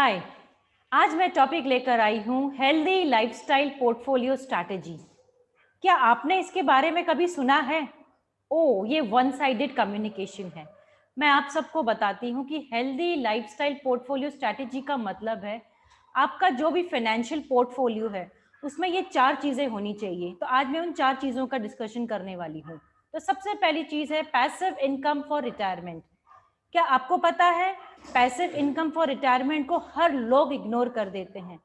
हाय। आज मैं टॉपिक लेकर आई हूँ हेल्दी लाइफस्टाइल पोर्टफोलियो स्ट्रैटेजी। क्या आपने इसके बारे में कभी सुना है? ओह, ये वन साइडेड कम्युनिकेशन है। मैं आप सबको बताती हूँ कि हेल्दी लाइफस्टाइल पोर्टफोलियो स्ट्रैटेजी का मतलब है आपका जो भी फाइनेंशियल पोर्टफोलियो है उसमें ये 4 चीज़ें होनी चाहिए। तो आज मैं उन 4 चीज़ों का डिस्कशन करने वाली हूँ। तो सबसे पहली चीज़ है पैसिव इनकम फॉर रिटायरमेंट। क्या आपको पता है पैसिव इनकम फॉर रिटायरमेंट को हर लोग इग्नोर कर देते हैं।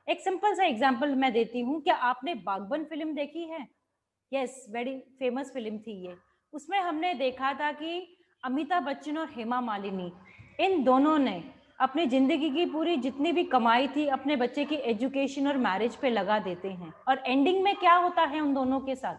एक सिंपल सा एग्जांपल मैं देती हूँ। क्या आपने बागबान फिल्म देखी है? यस, वेरी फेमस फिल्म थी ये। उसमें हमने देखा था कि अमिताभ बच्चन और हेमा मालिनी, इन दोनों ने अपनी जिंदगी की पूरी जितनी भी कमाई थी अपने बच्चे की एजुकेशन और मैरिज पे लगा देते हैं। और एंडिंग में क्या होता है उन दोनों के साथ?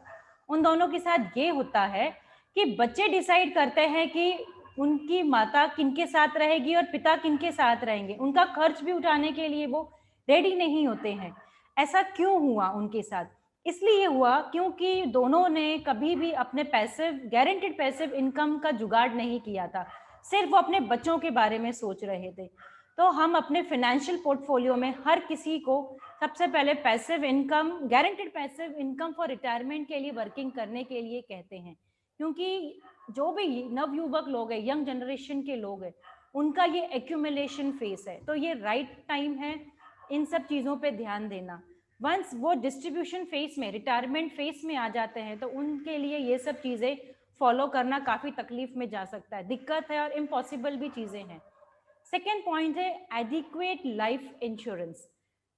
उन दोनों के साथ ये होता है कि बच्चे डिसाइड करते हैं कि उनकी माता किनके साथ रहेगी और पिता किनके साथ रहेंगे। उनका खर्च भी उठाने के लिए वो रेडी नहीं होते हैं। ऐसा क्यों हुआ उनके साथ? इसलिए हुआ क्योंकि दोनों ने कभी भी अपने पैसिव गारंटेड पैसिव इनकम का जुगाड़ नहीं किया था। सिर्फ वो अपने बच्चों के बारे में सोच रहे थे। तो हम अपने फाइनेंशियल पोर्टफोलियो में हर किसी को सबसे पहले passive income guaranteed passive income for retirement के लिए वर्किंग करने के लिए कहते हैं। क्योंकि जो भी नवयुवक लोग हैं, यंग जनरेशन के लोग हैं, उनका ये एक्यूमुलेशन फेस है। तो ये राइट टाइम है इन सब चीज़ों पे ध्यान देना। वंस वो डिस्ट्रीब्यूशन फेस में, रिटायरमेंट फेस में आ जाते हैं तो उनके लिए ये सब चीज़ें फॉलो करना काफ़ी तकलीफ में जा सकता है, दिक्कत है और इम्पॉसिबल भी चीज़ें हैं। सेकेंड पॉइंट है एडिक्वेट लाइफ इंश्योरेंस।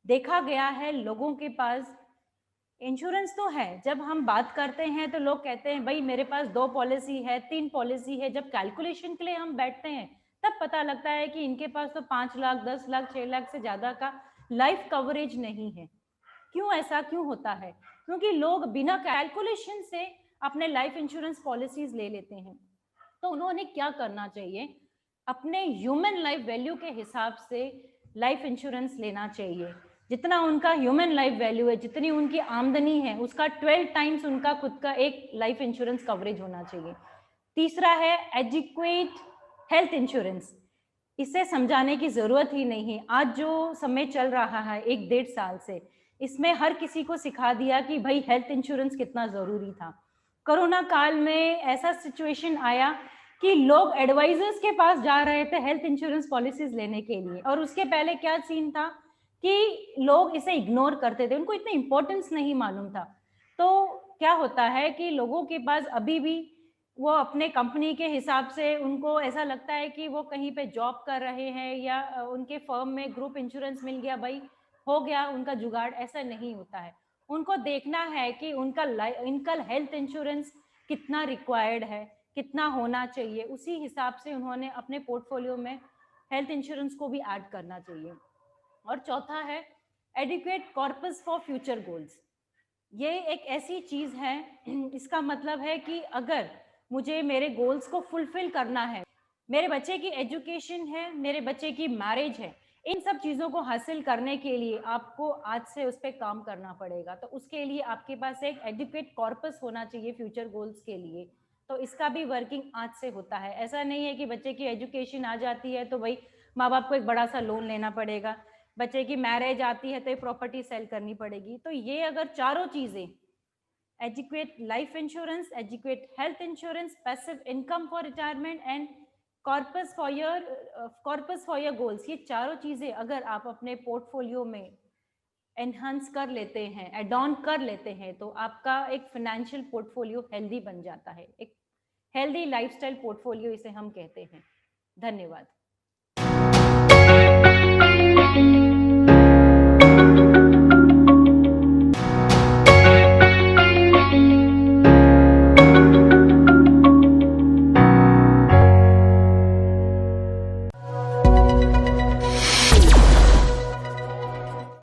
देखा गया है लोगों के पास इंश्योरेंस तो है। जब हम बात करते हैं तो लोग कहते हैं भाई मेरे पास 2 पॉलिसी है, 3 पॉलिसी है। जब कैलकुलेशन के लिए हम बैठते हैं तब पता लगता है कि इनके पास तो 5 लाख, 10 लाख, 6 लाख से ज़्यादा का लाइफ कवरेज नहीं है। क्यों ऐसा क्यों होता है? क्योंकि लोग बिना कैलकुलेशन से अपने लाइफ इंश्योरेंस पॉलिसीज ले लेते हैं। तो उन्होंने क्या करना चाहिए? अपने ह्यूमन लाइफ वैल्यू के हिसाब से लाइफ इंश्योरेंस लेना चाहिए। जितना उनका ह्यूमन लाइफ वैल्यू है, जितनी उनकी आमदनी है, उसका 12 टाइम्स उनका खुद का एक लाइफ इंश्योरेंस कवरेज होना चाहिए। तीसरा है एडिक्वेट हेल्थ इंश्योरेंस। इसे समझाने की जरूरत ही नहीं है। आज जो समय चल रहा है 1-1.5 साल से, इसमें हर किसी को सिखा दिया कि भाई हेल्थ इंश्योरेंस कितना जरूरी था। कोरोना काल में ऐसा सिचुएशन आया कि लोग एडवाइजर्स के पास जा रहे थे हेल्थ इंश्योरेंस पॉलिसीज लेने के लिए। और उसके पहले क्या सीन था कि लोग इसे इग्नोर करते थे, उनको इतना इंपॉर्टेंस नहीं मालूम था। तो क्या होता है कि लोगों के पास अभी भी वो अपने कंपनी के हिसाब से उनको ऐसा लगता है कि वो कहीं पे जॉब कर रहे हैं या उनके फर्म में ग्रुप इंश्योरेंस मिल गया, भाई हो गया उनका जुगाड़। ऐसा नहीं होता है। उनको देखना है कि उनका हेल्थ इंश्योरेंस कितना रिक्वायर्ड है, कितना होना चाहिए। उसी हिसाब से उन्होंने अपने पोर्टफोलियो में हेल्थ इंश्योरेंस को भी ऐड करना चाहिए। और चौथा है adequate corpus for future goals. ये एक ऐसी चीज है, इसका मतलब है कि अगर मुझे मेरे गोल्स को फुलफिल करना है, मेरे बच्चे की एजुकेशन है, मेरे बच्चे की मैरिज है, इन सब चीज़ों को हासिल करने के लिए आपको आज से उस पर काम करना पड़ेगा। तो उसके लिए आपके पास एक एडुकेट कॉर्पस होना चाहिए फ्यूचर गोल्स के लिए। तो इसका भी वर्किंग आज से होता है। ऐसा नहीं है कि बच्चे की एजुकेशन आ जाती है तो भाई माँ बाप को एक बड़ा सा लोन लेना पड़ेगा, बच्चे की मैरिज आती है तो एक प्रॉपर्टी सेल करनी पड़ेगी। तो ये अगर चारों चीज़ें, educate life insurance, educate health insurance, passive income for retirement and corpus for your goals, ये चारों चीजें अगर आप अपने पोर्टफोलियो में एनहांस कर लेते हैं, एड ऑन कर लेते हैं, तो आपका एक फाइनेंशियल पोर्टफोलियो हेल्दी बन जाता है। एक हेल्दी लाइफस्टाइल पोर्टफोलियो इसे हम कहते हैं। धन्यवाद।